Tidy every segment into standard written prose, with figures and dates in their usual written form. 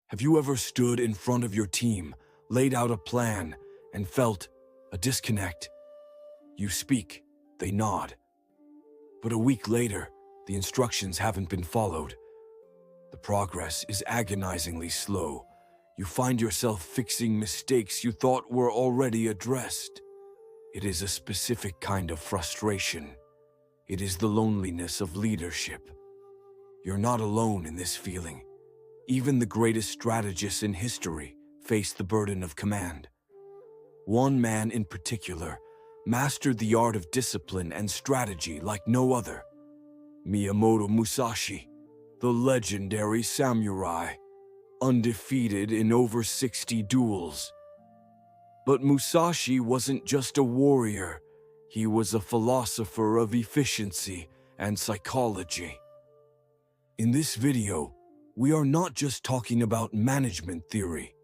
Have you ever stood in front of your team, laid out a plan, and felt a disconnect? You speak, they nod. But a week later, the instructions haven't been followed. The progress is agonizingly slow. You find yourself fixing mistakes you thought were already addressed. It is a specific kind of frustration. It is the loneliness of leadership. You're not alone in this feeling. Even the greatest strategists in history face the burden of command. One man in particular mastered the art of discipline and strategy like no other. Miyamoto Musashi, the legendary samurai, undefeated in over 60 duels. But Musashi wasn't just a warrior, he was a philosopher of efficiency and psychology. In this video, we are not just talking about management theory.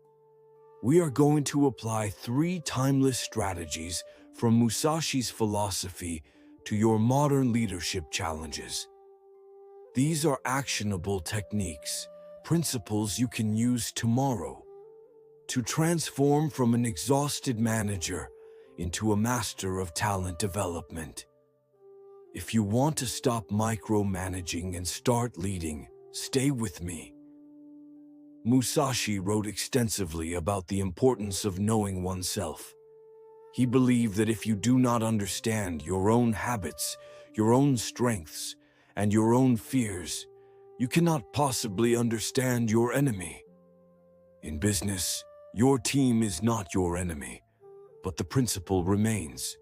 We are going to apply 3 timeless strategies from Musashi's philosophy to your modern leadership challenges. These are actionable techniques, principles you can use tomorrow to transform from an exhausted manager into a master of talent development. If you want to stop micromanaging and start leading, stay with me. Musashi wrote extensively about the importance of knowing oneself. He believed that if you do not understand your own habits, your own strengths, and your own fears, you cannot possibly understand your enemy. In business, your team is not your enemy, but the principle remains.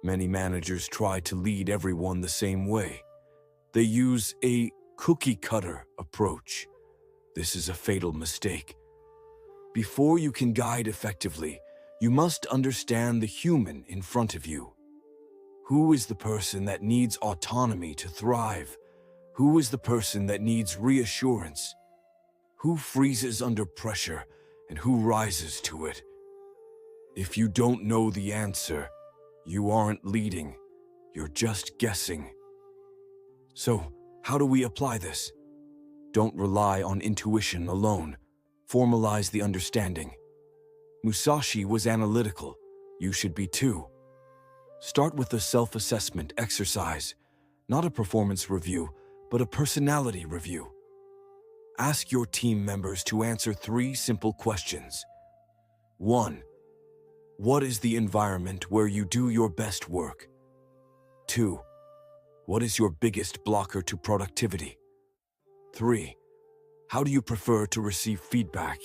Many managers try to lead everyone the same way. They use a cookie-cutter approach. This is a fatal mistake. Before you can guide effectively, you must understand the human in front of you. Who is the person that needs autonomy to thrive? Who is the person that needs reassurance? Who freezes under pressure and who rises to it? If you don't know the answer, you aren't leading, you're just guessing. So, how do we apply this? Don't rely on intuition alone. Formalize the understanding. Musashi was analytical. You should be too. Start with a self-assessment exercise, not a performance review, but a personality review. Ask your team members to answer 3 simple questions. 1. What is the environment where you do your best work? 2. What is your biggest blocker to productivity? 3. How do you prefer to receive feedback?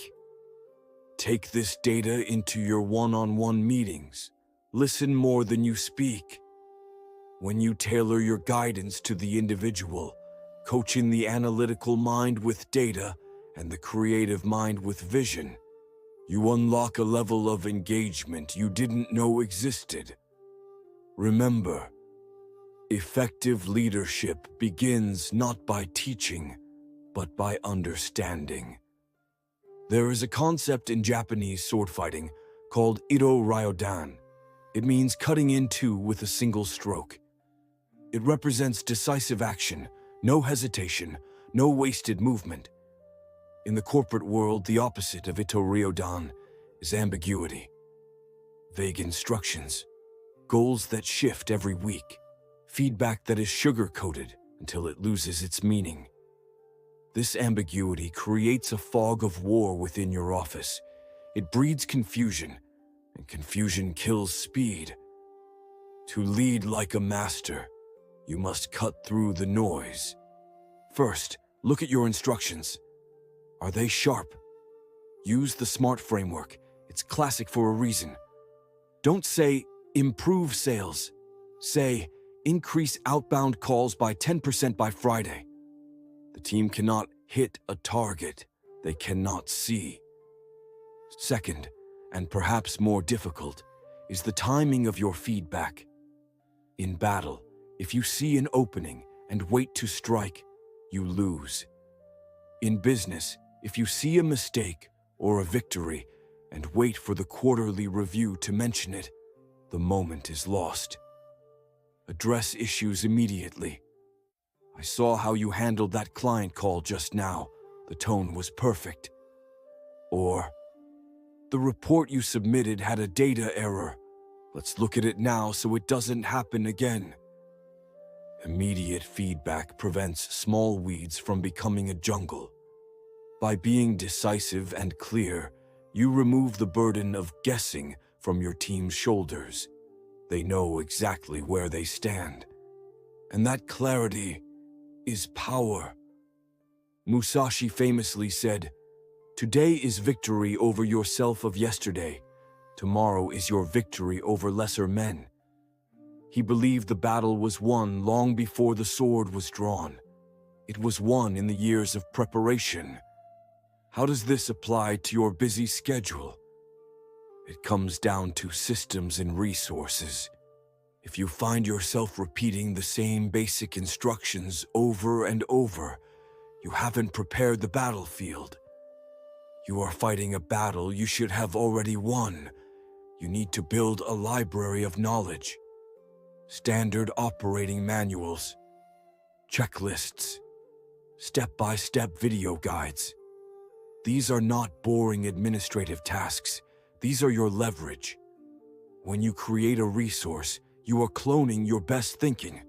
Take this data into your one-on-one meetings. Listen more than you speak. When you tailor your guidance to the individual, coaching the analytical mind with data and the creative mind with vision, you unlock a level of engagement you didn't know existed. Remember, effective leadership begins not by teaching, but by understanding. There is a concept in Japanese sword fighting called Ittō-ryōdan. It means cutting in 2 with a single stroke. It represents decisive action, no hesitation, no wasted movement. In the corporate world, the opposite of Ittō-ryōdan is ambiguity. Vague instructions, goals that shift every week, feedback that is sugar-coated until it loses its meaning. This ambiguity creates a fog of war within your office. It breeds confusion, and confusion kills speed. To lead like a master, you must cut through the noise. First, look at your instructions. Are they sharp? Use the SMART framework. It's classic for a reason. Don't say, improve sales. Say, increase outbound calls by 10% by Friday. The team cannot hit a target they cannot see. Second, and perhaps more difficult, is the timing of your feedback. In battle, if you see an opening and wait to strike, you lose. In business, if you see a mistake or a victory and wait for the quarterly review to mention it, the moment is lost. Address issues immediately. I saw how you handled that client call just now. The tone was perfect. Or, the report you submitted had a data error. Let's look at it now so it doesn't happen again. Immediate feedback prevents small weeds from becoming a jungle. By being decisive and clear, you remove the burden of guessing from your team's shoulders. They know exactly where they stand. And that clarity is power. Musashi famously said, "Today is victory over yourself of yesterday. Tomorrow is your victory over lesser men." He believed the battle was won long before the sword was drawn. It was won in the years of preparation. How does this apply to your busy schedule? It comes down to systems and resources. If you find yourself repeating the same basic instructions over and over, you haven't prepared the battlefield. You are fighting a battle you should have already won. You need to build a library of knowledge. Standard operating manuals, checklists, step-by-step video guides. These are not boring administrative tasks. These are your leverage. When you create a resource, you are cloning your best thinking.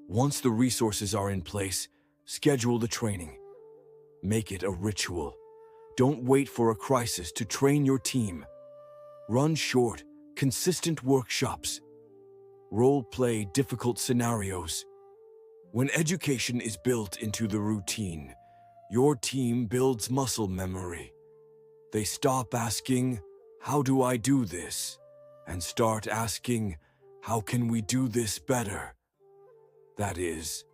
Once the resources are in place, schedule the training. Make it a ritual. Don't wait for a crisis to train your team. Run short, consistent workshops. Role-play difficult scenarios. When education is built into the routine, your team builds muscle memory. They stop asking, "How do I do this?" and start asking, "How can we do this better?" That is,